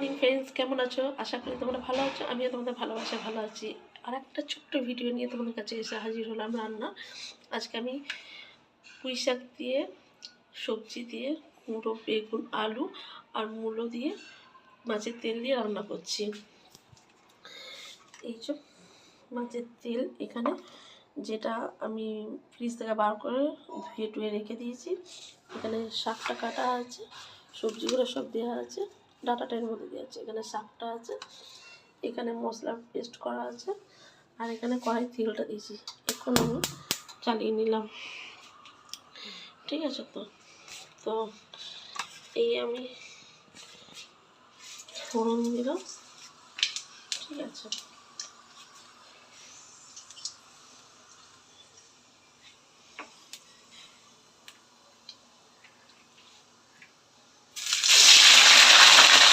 Morning friends, কেমন আছো? আশা করি তোমরা ভালো আছো। আমিও তোমাদের ভালোবাসা ভালো আছি। আর একটা ছোট্ট ভিডিও নিয়ে তোমাদের কাছে এসে হাজির হলাম রান্না। আজকে আমি পুঁই শাক দিয়ে, সবজি দিয়ে, কুমড়ো, বেগুন, আলু আর মূলো দিয়ে মাছের তেল দিয়ে রান্না করছি। এই যে মাছের তেল এখানে, যেটা আমি ফ্রিজ থেকে বার করে ধুয়ে টুয়ে রেখে দিয়েছি। এখানে শাকটা কাটা আছে, সবজিগুলো সব দেওয়া আছে, ডাটাটা এর মধ্যে দেওয়া আছে। এখানে শাকটা আছে, এখানে মশলা পেস্ট করা আছে, আর এখানে কড়াই তেলটা দিয়েছি। এখন আমি চালিয়ে নিলাম, ঠিক আছে। তো এই আমি ফোড়ন দিলাম, ঠিক আছে।